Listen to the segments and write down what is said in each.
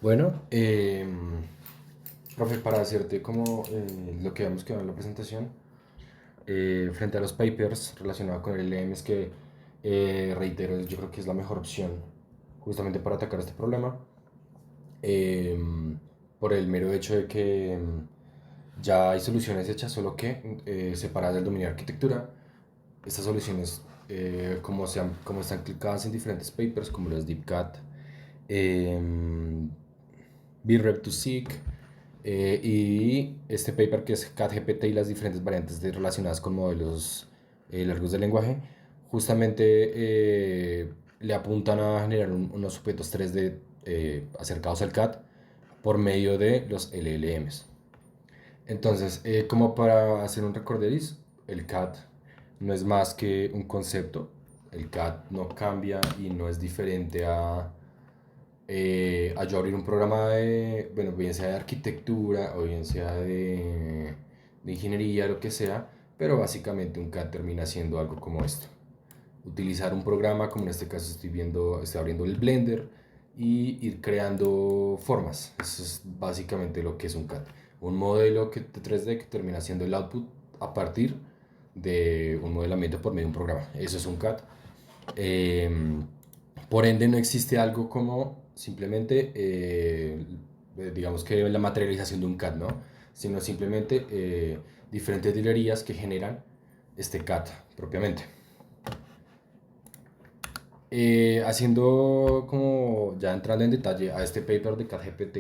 Bueno, profe, para hacerte como lo que habíamos quedado en la presentación, frente a los papers relacionados con el LM, es que reitero, yo creo que es la mejor opción justamente para atacar este problema, eh, por el mero hecho de que ya hay soluciones hechas, solo que separadas del dominio de arquitectura. Estas soluciones, como están clicadas en diferentes papers, como los DeepCAD, eh, BREP2Seek, y este paper que es ChatGPT y las diferentes variantes relacionadas con modelos largos de lenguaje, justamente le apuntan a generar unos objetos 3D acercados al CAD por medio de los LLMs. Entonces, como para hacer un recorderis, el CAD no es más que un concepto. El CAD no cambia y no es diferente a yo abrir un programa de, bueno, bien sea de arquitectura o bien sea de ingeniería, lo que sea, pero básicamente un CAD termina siendo algo como esto. Utilizar un programa, como en este caso estoy abriendo el Blender y ir creando formas. Eso es básicamente lo que es un CAD. Un modelo 3D que termina siendo el output a partir de un modelamiento por medio de un programa. Eso es un CAD. Eh, por ende, no existe algo como simplemente, digamos que la materialización de un CAD, ¿no? Sino simplemente diferentes librerías que generan este CAD propiamente. Haciendo como ya entrando en detalle a este paper de ChatGPT,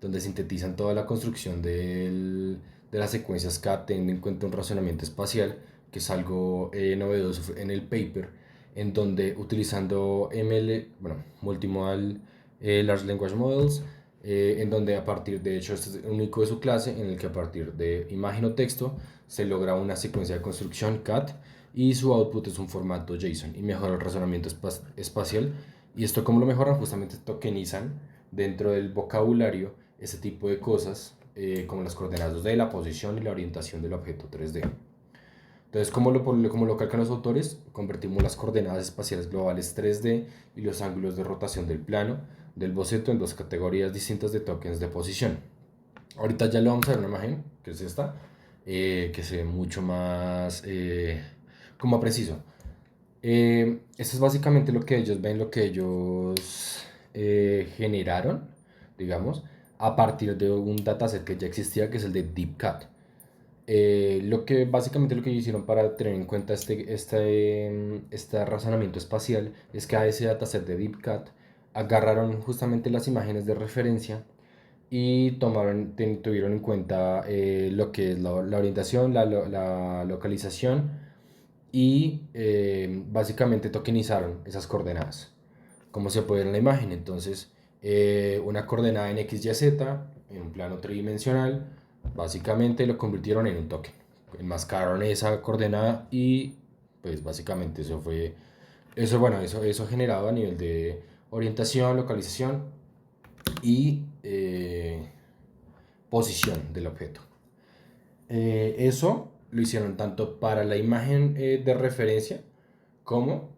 donde sintetizan toda la construcción de las secuencias CAD teniendo en cuenta un razonamiento espacial, que es algo novedoso en el paper, en donde utilizando ML, bueno, Multimodal Large Language Models, en donde a partir, de hecho, este es el único de su clase, en el que a partir de imagen o texto se logra una secuencia de construcción CAD y su output es un formato JSON y mejora el razonamiento espacial. ¿Y esto cómo lo mejoran? Justamente tokenizan dentro del vocabulario ese tipo de cosas, como las coordenadas de la posición y la orientación del objeto 3D. Entonces, como lo calcan los autores? Convertimos las coordenadas espaciales globales 3D y los ángulos de rotación del plano del boceto en dos categorías distintas de tokens de posición. Ahorita ya lo vamos a ver en una imagen, que es esta, que se ve mucho más como preciso. Esto es básicamente lo que ellos ven, lo que ellos generaron, digamos, a partir de un dataset que ya existía, que es el de DeepCAD. Básicamente lo que hicieron para tener en cuenta este razonamiento espacial es que a ese dataset de DeepCAD agarraron justamente las imágenes de referencia y tuvieron en cuenta lo que es la orientación, la localización y básicamente tokenizaron esas coordenadas, como se puede ver en la imagen. Entonces, una coordenada en X, Y, Z, en un plano tridimensional, básicamente lo convirtieron en un token. Enmascararon esa coordenada y pues básicamente eso generado a nivel de orientación, localización y posición del objeto. Eso lo hicieron tanto para la imagen de referencia como,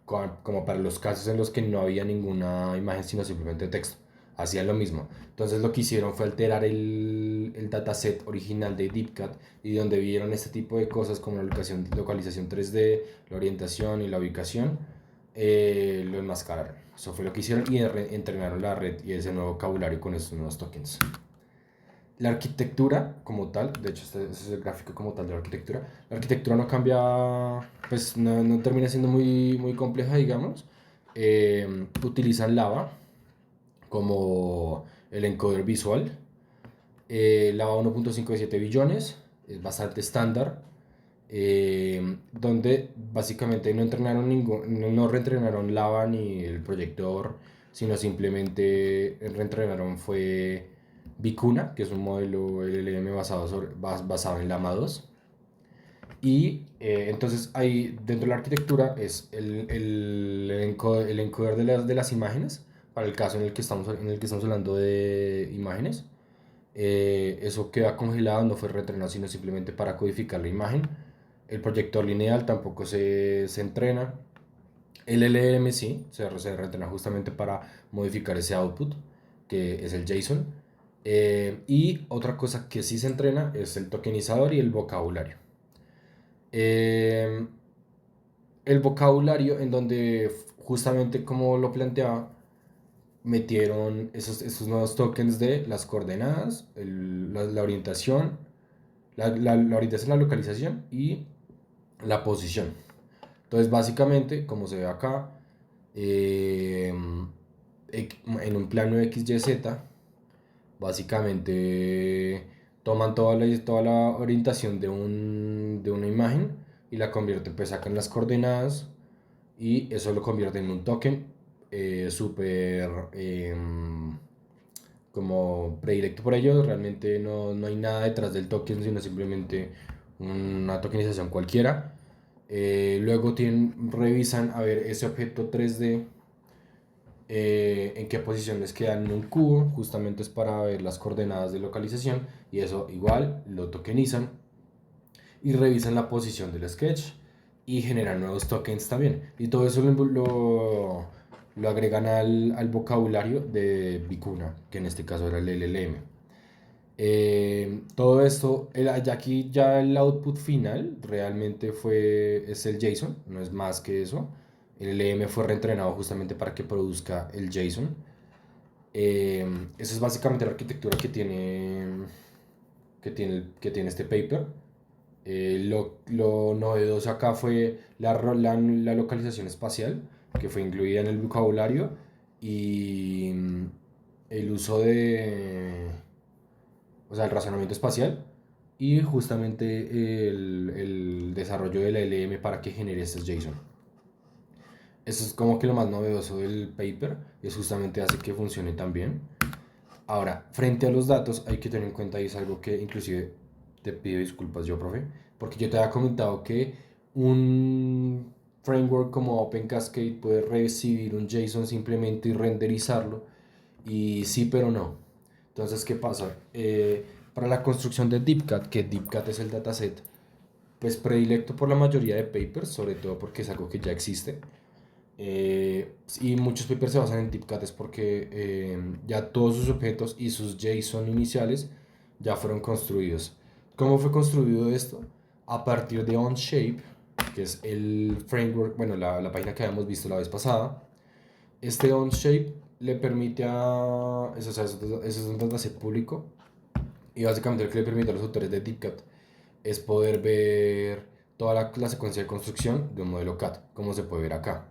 como para los casos en los que no había ninguna imagen sino simplemente texto. Hacían lo mismo. Entonces lo que hicieron fue alterar el dataset original de DeepCAD y donde vieron este tipo de cosas como la localización 3D, la orientación y la ubicación, lo enmascararon. Eso fue lo que hicieron y entrenaron la red y ese nuevo vocabulario con estos nuevos tokens. La arquitectura como tal, de hecho este es el gráfico como tal de la arquitectura no cambia, pues no termina siendo muy compleja, digamos. Utilizan Lava como el encoder visual. Lava 1.57 billones, es bastante estándar, donde básicamente no reentrenaron Lava ni el proyector, sino simplemente reentrenaron fue Vicuna, que es un modelo LLM basado en Llama 2. Y entonces ahí dentro de la arquitectura es el encoder de las imágenes, para el caso en el que estamos hablando de imágenes. Eso queda congelado, no fue reentrenado, sino simplemente para codificar la imagen. El proyector lineal tampoco se entrena. El LLM sí, se reentrena justamente para modificar ese output. que es el JSON. Y otra cosa que sí se entrena es el tokenizador y el vocabulario. Eh, el vocabulario en donde justamente como lo planteaba, metieron esos nuevos tokens de las coordenadas, la orientación, la orientación, la localización y la posición. Entonces, básicamente, como se ve acá, eh, en un plano XYZ, básicamente toman toda la orientación de una imagen y la convierten, pues sacan las coordenadas y eso lo convierte en un token súper como predilecto por ellos. Realmente no hay nada detrás del token, sino simplemente una tokenización cualquiera. Luego revisan a ver ese objeto 3D, en qué posición les quedan en un cubo, justamente es para ver las coordenadas de localización, y eso igual lo tokenizan y revisan la posición del sketch y generan nuevos tokens también. Y todo eso lo agregan al vocabulario de Vicuna, que en este caso era el LLM. Todo esto, ya aquí ya el output final realmente es el JSON, no es más que eso. El LM fue reentrenado justamente para que produzca el JSON. Esa es básicamente la arquitectura que tiene este paper. Lo novedoso acá fue la localización espacial, que fue incluida en el vocabulario, y el uso o sea, el razonamiento espacial y justamente el desarrollo del LM para que genere estos JSON. Eso es como que lo más novedoso del paper, y es justamente hace que funcione tan bien. Ahora, frente a los datos hay que tener en cuenta, y es algo que inclusive te pido disculpas yo, profe, porque yo te había comentado que un framework como OpenCascade puede recibir un JSON simplemente y renderizarlo, y sí, pero no. Entonces, ¿qué pasa? Para la construcción de DeepCat, que DeepCat es el dataset, pues predilecto por la mayoría de papers, sobre todo porque es algo que ya existe. Y muchos papers se basan en DeepCat es porque ya todos sus objetos y sus JSON iniciales ya fueron construidos. ¿Cómo fue construido esto? A partir de OnShape, que es el framework, bueno, la página que habíamos visto la vez pasada. Este OnShape le permite eso, o sea, eso es un dataset público, y básicamente lo que le permite a los autores de DeepCat es poder ver toda la secuencia de construcción de un modelo CAD, como se puede ver acá.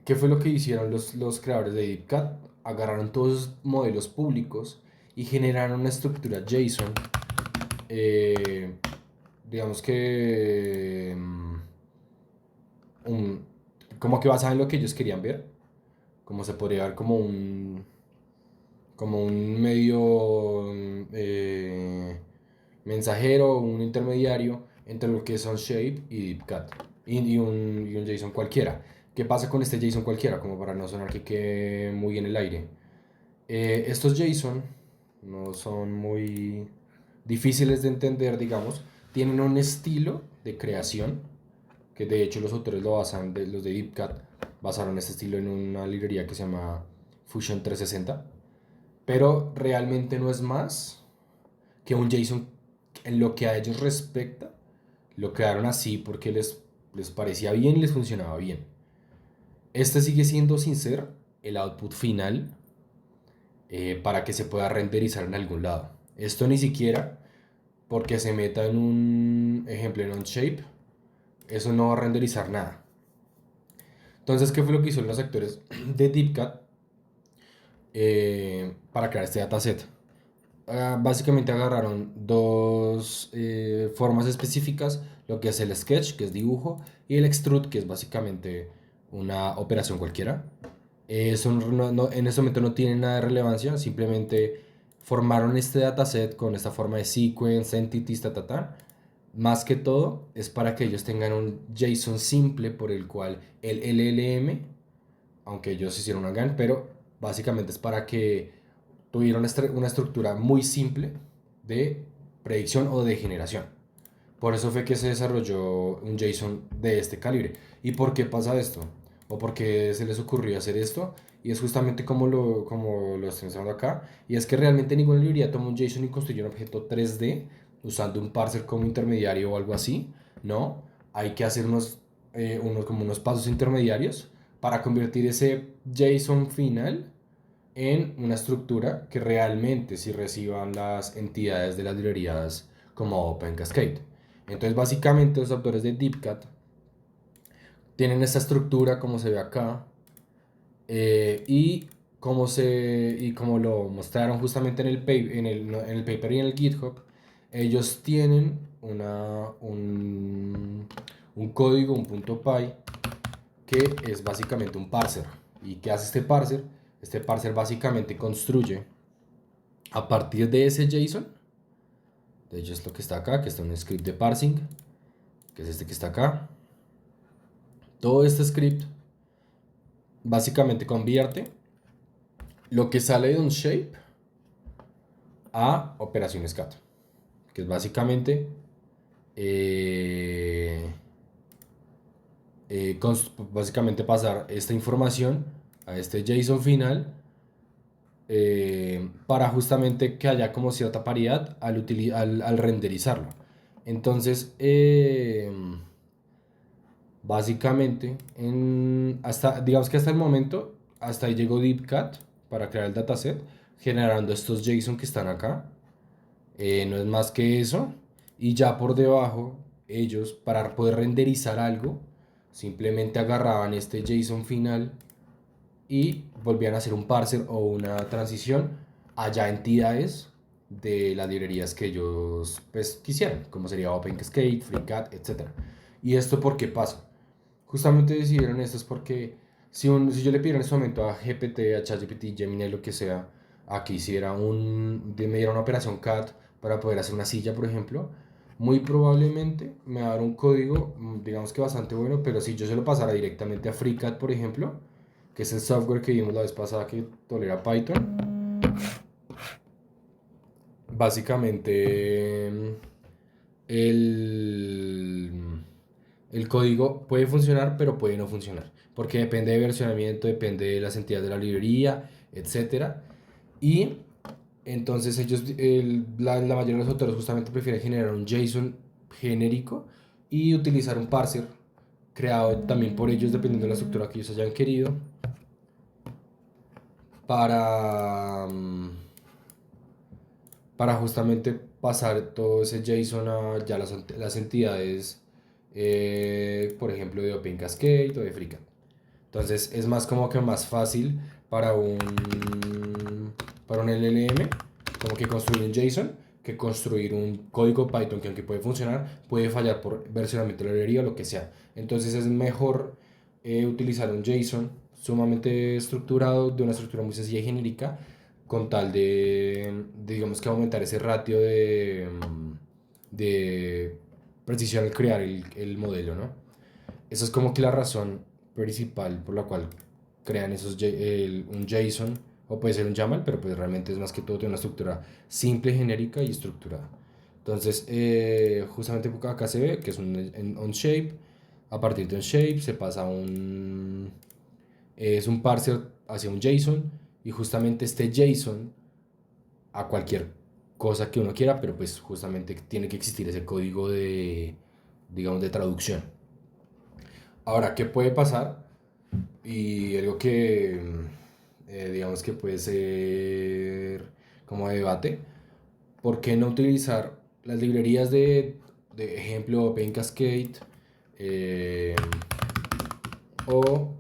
¿Qué fue lo que hicieron los creadores de DeepCat? Agarraron todos esos modelos públicos y generaron una estructura JSON, eh, digamos que un- como que basada en lo que ellos querían ver, como se podría ver como un medio mensajero, un intermediario entre lo que es OnShape y DeepCat, y un JSON cualquiera. ¿Qué pasa con este JSON cualquiera? Como para no sonar que quede muy en el aire. Estos JSON no son muy difíciles de entender, digamos. Tienen un estilo de creación, que de hecho los autores los de DeepCat basaron este estilo en una librería que se llama Fusion 360, pero realmente no es más que un JSON. En lo que a ellos respecta, lo crearon así porque les parecía bien y les funcionaba bien. Este sigue siendo sin ser el output final, para que se pueda renderizar en algún lado. Esto ni siquiera porque se meta en un ejemplo en OnShape, eso no va a renderizar nada. Entonces, ¿qué fue lo que hicieron los actores de DeepCat para crear este dataset? Básicamente agarraron dos formas específicas, lo que es el sketch, que es dibujo, y el extrude, que es básicamente una operación cualquiera. Eso en este momento no tiene nada de relevancia, simplemente formaron este dataset con esta forma de sequence, entities, ta, ta, ta. Más que todo es para que ellos tengan un JSON simple por el cual el LLM, aunque ellos hicieron una GAN, pero básicamente es para que tuviera una estructura muy simple de predicción o de generación. Por eso fue que se desarrolló un JSON de este calibre. ¿Y por qué pasa esto? o por qué se les ocurrió hacer esto. Y es justamente como lo estoy mostrando acá. Y es que realmente ninguna librería toma un JSON y construye un objeto 3D usando un parser como intermediario o algo así. No, hay que hacer como unos pasos intermediarios para convertir ese JSON final en una estructura que realmente sí reciban las entidades de las librerías como OpenCascade. Entonces, básicamente, los autores de DeepCat tienen esta estructura como se ve acá, y como lo mostraron justamente en el paper y en el GitHub, ellos tienen un código, un punto .py, que es básicamente un parser. ¿Y qué hace este parser? Este parser básicamente construye a partir de ese JSON. De hecho es lo que está acá, que está un script de parsing, que es este que está acá. Todo este script básicamente convierte lo que sale de un shape a operaciones CAT, que es básicamente eh, básicamente pasar esta información a este JSON final, para justamente que haya como cierta paridad al renderizarlo. Entonces, básicamente, digamos que hasta el momento, hasta ahí llegó DeepCat para crear el dataset, generando estos JSON que están acá. No es más que eso. Y ya por debajo, ellos, para poder renderizar algo, simplemente agarraban este JSON final y volvían a hacer un parser o una transición a ya entidades de las librerías que ellos pues quisieran, como sería OpenCascade, FreeCAD, etc. ¿Y esto por qué pasa? Justamente decidieron esto es porque si yo le pidiera en este momento a GPT, a ChatGPT, Gemini, lo que sea, a que me diera una operación CAD para poder hacer una silla, por ejemplo, muy probablemente me va a dar un código, digamos que bastante bueno, pero si yo se lo pasara directamente a FreeCAD, por ejemplo, que es el software que vimos la vez pasada que tolera Python, básicamente el, el código puede funcionar, pero puede no funcionar, porque depende de versionamiento, depende de las entidades de la librería, etcétera. Y entonces la mayoría de los autores justamente prefieren generar un JSON genérico y utilizar un parser creado también por ellos, dependiendo de la estructura que ellos hayan querido, para, para justamente pasar todo ese JSON a ya las entidades, por ejemplo, de OpenCascade o de FreeCAD. Entonces es más como que más fácil para un LLM, como que construir un JSON, que construir un código Python que aunque puede funcionar, puede fallar por versionamiento de la librería o lo que sea. Entonces es mejor utilizar un JSON sumamente estructurado, de una estructura muy sencilla y genérica, con tal de digamos que aumentar ese ratio de precisión al crear el modelo, ¿no? Esa es como que la razón principal por la cual crean un JSON, o puede ser un YAML, pero pues realmente es más que todo de una estructura simple, genérica y estructurada. Entonces, justamente acá se ve que es un shape. A partir de un shape se pasa es un parser hacia un JSON, y justamente este JSON a cualquier cosa que uno quiera, pero pues justamente tiene que existir ese código digamos, de traducción. Ahora, ¿qué puede pasar? Y algo que, digamos que puede ser como debate, ¿por qué no utilizar las librerías de ejemplo OpenCascade, eh, o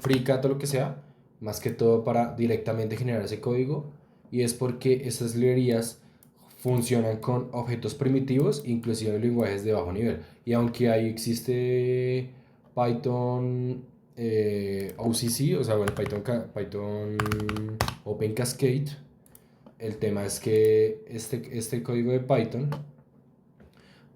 FreeCAD o lo que sea, más que todo para directamente generar ese código? Y es porque estas librerías funcionan con objetos primitivos, inclusive en lenguajes de bajo nivel. Y aunque ahí existe Python, OCC, o sea, bueno, Python Open Cascade, el tema es que este código de Python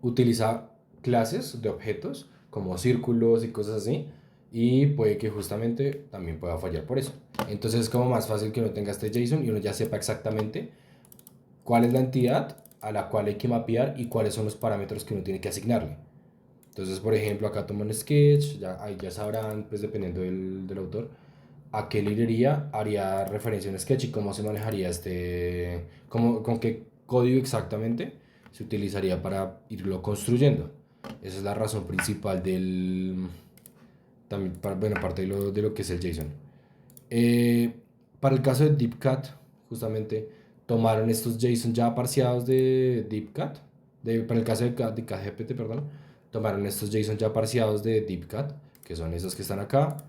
utiliza clases de objetos como círculos y cosas así, y puede que justamente también pueda fallar por eso. Entonces es como más fácil que uno tenga este JSON y uno ya sepa exactamente cuál es la entidad a la cual hay que mapear y cuáles son los parámetros que uno tiene que asignarle. Entonces, por ejemplo, acá tomo un sketch, ya, ahí ya sabrán, pues dependiendo del autor, a qué librería haría referencia un sketch y cómo se manejaría con qué código exactamente se utilizaría para irlo construyendo. Esa es la razón principal también, bueno, parte de lo que es el JSON. Eh, para el caso de DeepCat, justamente tomaron estos JSON ya parseados de DeepCat, para el caso de ChatGPT, perdón, tomaron estos JSON ya parseados de DeepCat, que son esos que están acá,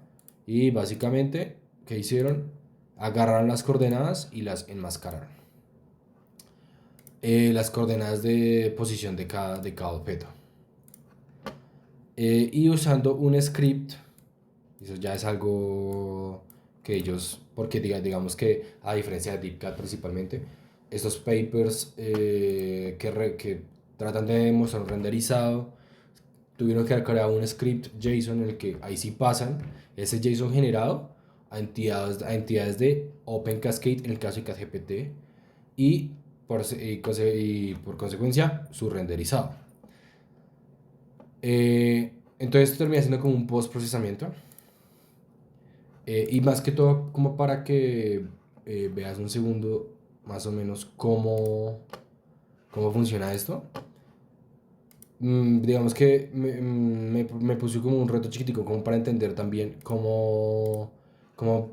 y básicamente, ¿qué hicieron? Agarraron las coordenadas y las enmascararon. Las coordenadas de posición de cada objeto. Y usando un script, eso ya es algo que ellos, porque digamos que a diferencia de DeepCat principalmente, estos papers que tratan de mostrar un renderizado, tuvieron que crear un script JSON en el que ahí sí pasan ese JSON generado a entidades de Open Cascade en el caso de ChatGPT y y por consecuencia su renderizado. Entonces termina siendo como un post procesamiento. Y más que todo, como para que veas un segundo más o menos cómo funciona esto. Digamos que me puse como un reto chiquitico como para entender también cómo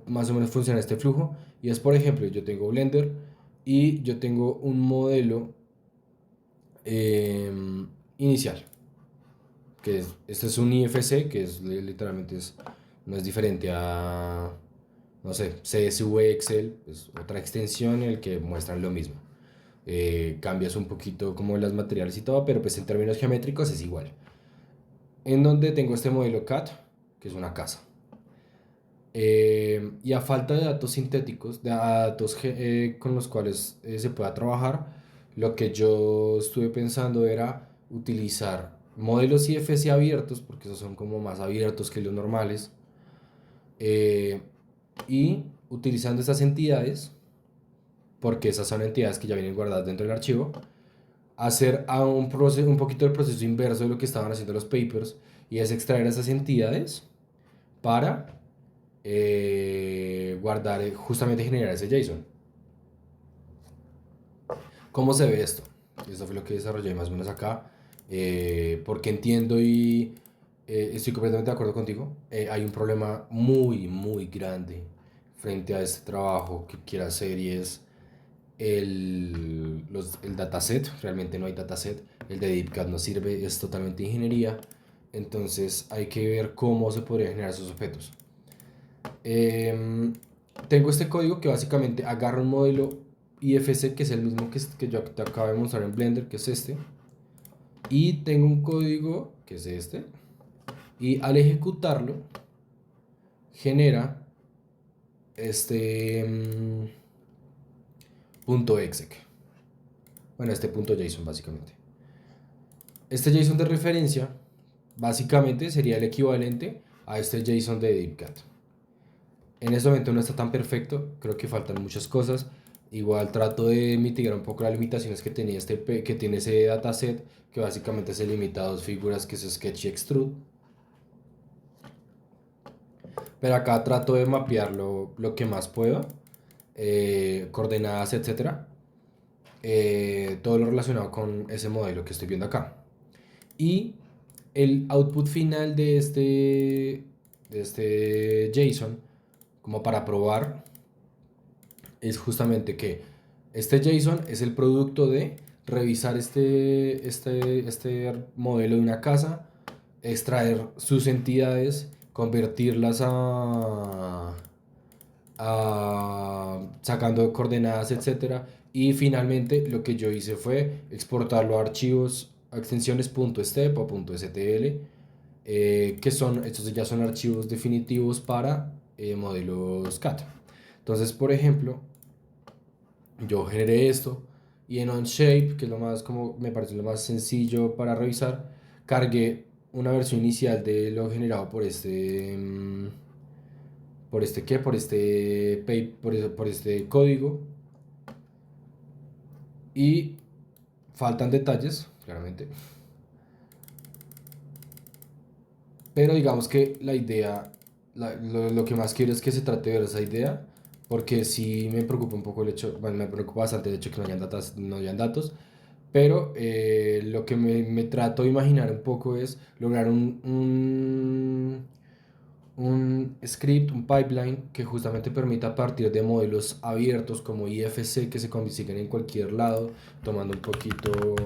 más o menos funciona este flujo. Y es, por ejemplo, yo tengo Blender y yo tengo un modelo inicial, este es un IFC, que es literalmente no es diferente a, no sé, CSV Excel, es otra extensión en el que muestran lo mismo. Cambias un poquito como las materiales y todo, pero pues en términos geométricos es igual. En donde tengo este modelo CAT, que es una casa. Y a falta de datos sintéticos, de datos con los cuales se pueda trabajar, lo que yo estuve pensando era utilizar modelos IFC abiertos, porque esos son como más abiertos que los normales, eh, y utilizando estas entidades, porque esas son entidades que ya vienen guardadas dentro del archivo, hacer un poquito el proceso inverso de lo que estaban haciendo los papers, y es extraer esas entidades para guardar, justamente generar ese JSON. ¿Cómo se ve esto? Esto fue lo que desarrollé más o menos acá, porque entiendo y estoy completamente de acuerdo contigo. Hay un problema muy, muy grande frente a este trabajo que quiero hacer y es el dataset. Realmente no hay dataset. El de DeepCat no sirve, es totalmente ingeniería. Entonces hay que ver cómo se podría generar esos objetos. Em, Tengo este código que básicamente agarra un modelo IFC, que es el mismo que yo te acabo de mostrar en Blender, que es este. Y tengo un código, que es este. Y al ejecutarlo, genera este punto exec. Bueno, este punto JSON básicamente. Este JSON de referencia básicamente sería el equivalente a este JSON de DeepCat. En este momento no está tan perfecto, creo que faltan muchas cosas. Igual trato de mitigar un poco las limitaciones que tenía que tiene ese dataset, que básicamente se limita a dos figuras, que es Sketch y Extrude. Pero acá trato de mapearlo lo que más puedo, coordenadas, etcétera. Todo lo relacionado con ese modelo que estoy viendo acá. Y el output final de este JSON, como para probar, es justamente que este JSON es el producto de revisar este modelo de una casa, extraer sus entidades, convertirlas sacando coordenadas, etcétera. Y finalmente lo que yo hice fue exportarlo a archivos, a extensiones .step o .stl, estos ya son archivos definitivos para modelos CAD. Entonces, por ejemplo, yo generé esto y en OnShape, que es lo más, como me parece lo más sencillo para revisar, cargué una versión inicial de lo generado por por este qué, por este código, y faltan detalles, claramente. Pero digamos que la idea, lo que más quiero es que se trate de ver esa idea, porque sí me preocupa un poco el hecho, bueno, me preocupa bastante el hecho que no hayan datos, pero lo que me trato de imaginar un poco es lograr un script, un pipeline que justamente permita partir de modelos abiertos como IFC que se consiguen en cualquier lado, tomando un poquito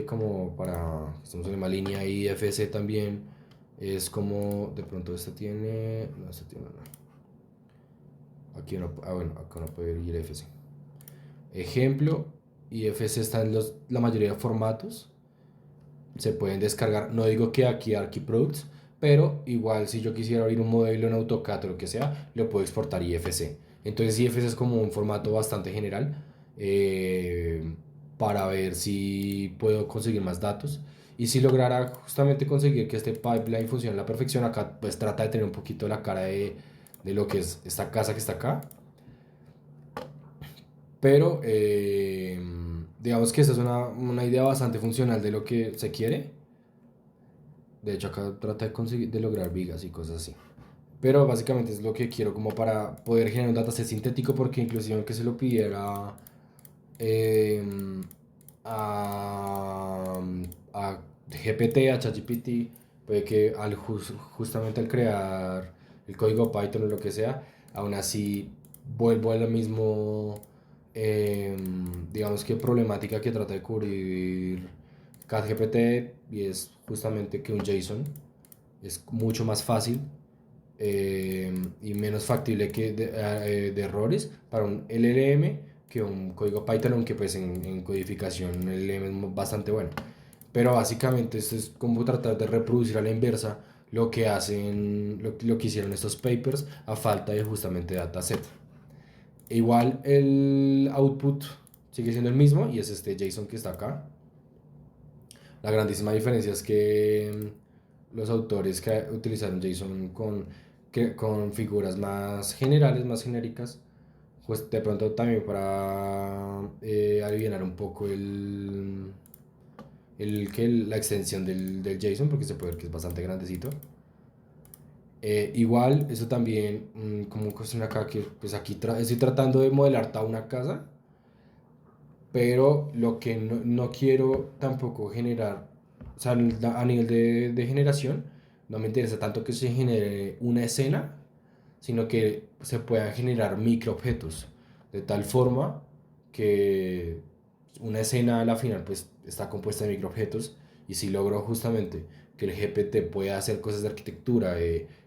como para, estamos en la misma línea, IFC también es como, de pronto esta tiene, no, esta tiene, no. Aquí no, bueno, acá no puede ir IFC. Ejemplo, IFC está en la mayoría de formatos, se pueden descargar. No digo que aquí ArchiProducts, pero igual si yo quisiera abrir un modelo en AutoCAD o lo que sea, lo puedo exportar IFC. Entonces IFC es como un formato bastante general para ver si puedo conseguir más datos. Y si lograra justamente conseguir que este pipeline funcione a la perfección, acá pues trata de tener un poquito la cara de lo que es esta casa que está acá. Pero digamos que esta es una idea bastante funcional de lo que se quiere. De hecho, acá trata de conseguir, de lograr vigas y cosas así. Pero básicamente es lo que quiero como para poder generar un dataset sintético porque inclusive aunque se lo pidiera eh, a, a GPT, a ChatGPT, puede que justamente al crear el código Python o lo que sea, aún así vuelvo a lo mismo, digamos que problemática que trata de cubrir ChatGPT y es justamente que un JSON es mucho más fácil y menos factible de errores para un LLM que un código Python, aunque pues en codificación un LLM es bastante bueno. Pero básicamente esto es como tratar de reproducir a la inversa lo que hacen, lo que hicieron estos papers a falta de justamente dataset. Igual el output sigue siendo el mismo y es este JSON que está acá. La grandísima diferencia es que los autores que utilizaron JSON con figuras más generales, más genéricas, pues de pronto también para aliviar un poco la extensión del JSON, porque se puede ver que es bastante grandecito. Igual, eso también, como cuestión acá, que pues aquí estoy tratando de modelar toda una casa, pero lo que no quiero tampoco generar, o sea, a nivel de generación, no me interesa tanto que se genere una escena, sino que se puedan generar microobjetos, de tal forma que una escena a la final pues está compuesta de microobjetos y si logro justamente que el GPT pueda hacer cosas de arquitectura,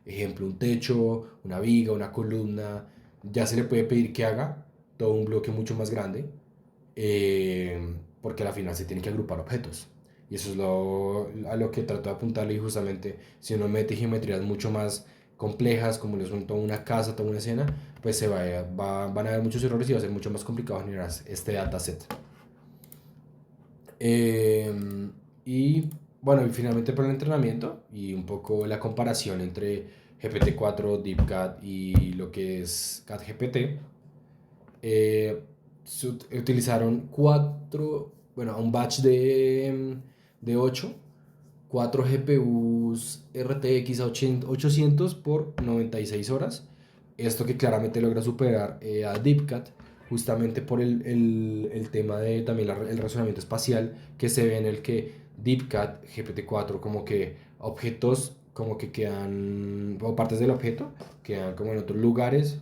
ejemplo, un techo, una viga, una columna, ya se le puede pedir que haga todo un bloque mucho más grande porque al final se tienen que agrupar objetos. Y eso es a lo que trato de apuntarle y justamente si uno mete geometrías mucho más complejas, como les son toda una casa, toda una escena, pues van a haber muchos errores y va a ser mucho más complicado generar este dataset. Y bueno, y finalmente por el entrenamiento y un poco la comparación entre GPT-4, DeepCat y lo que es ChatGPT, eh, utilizaron bueno, un batch de 8, 4 GPUs RTX 800 por 96 horas. Esto que claramente logra superar a DeepCat, justamente por el tema de también el razonamiento espacial que se ve en el que DeepCat, GPT-4, como que objetos como que quedan, o partes del objeto, quedan como en otros lugares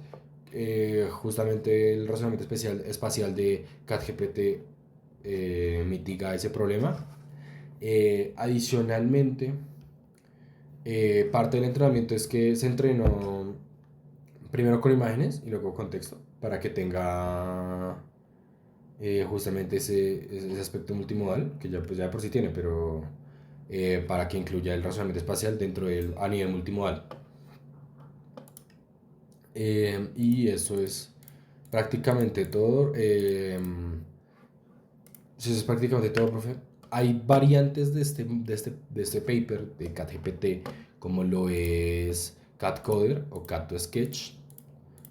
justamente el razonamiento espacial de ChatGPT mitiga ese problema. Adicionalmente, parte del entrenamiento es que se entrenó primero con imágenes y luego con texto para que tenga justamente ese aspecto multimodal que ya, pues, ya por sí tiene, pero para que incluya el razonamiento espacial dentro del a nivel multimodal. Y eso es prácticamente todo. Eso es prácticamente todo, profe. Hay variantes de este paper de CatGPT, como lo es CatCoder o Cat2Sketch.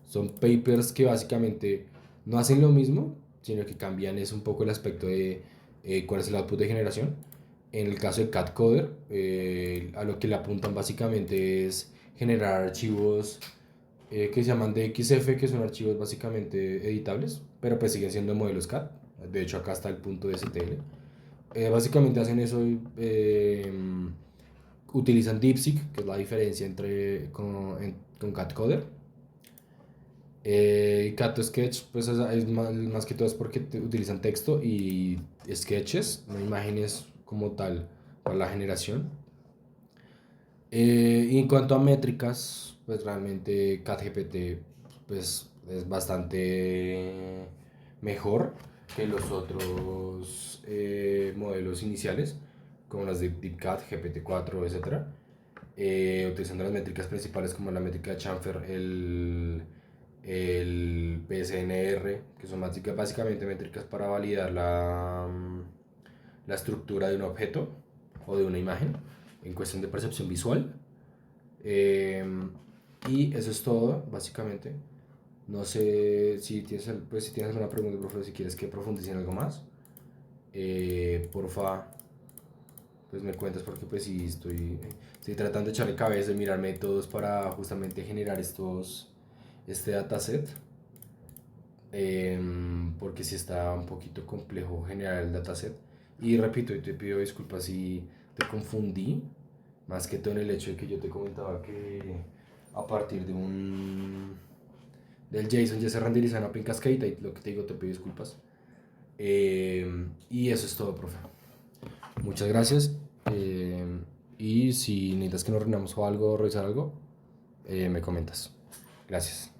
Son papers que básicamente no hacen lo mismo, sino que cambian es un poco el aspecto de cuál es el output de generación. En el caso de CatCoder, a lo que le apuntan básicamente es generar archivos que se llaman DXF, que son archivos básicamente editables, pero pues siguen siendo modelos CAD. De hecho, acá está el punto de STL. Básicamente hacen eso, utilizan DeepSeek, que es la diferencia con CatCoder. Y Cato Sketch, pues es más que todo es porque utilizan texto y sketches, no imágenes como tal para la generación. Y en cuanto a métricas, pues realmente ChatGPT pues, es bastante mejor que los otros modelos iniciales, como las de DeepCat, GPT-4, etcétera, utilizando las métricas principales como la métrica de Chamfer, el PSNR, que son básicamente métricas para validar la estructura de un objeto o de una imagen en cuestión de percepción visual. Eh, y eso es todo, básicamente. No sé si tienes, pues, si tienes alguna pregunta, profe, si quieres que profundice en algo más. Porfa, pues me cuentas porque pues sí estoy tratando de echarle cabeza y mirar métodos para justamente generar este dataset. Porque sí está un poquito complejo generar el dataset. Y repito, y te pido disculpas si te confundí, más que todo en el hecho de que yo te comentaba que a partir del JSON ya se renderiza en Open Cascade, y lo que te digo, te pido disculpas. Y eso es todo, profe. Muchas gracias. Y si necesitas que nos reunamos o algo, revisar algo, me comentas. Gracias.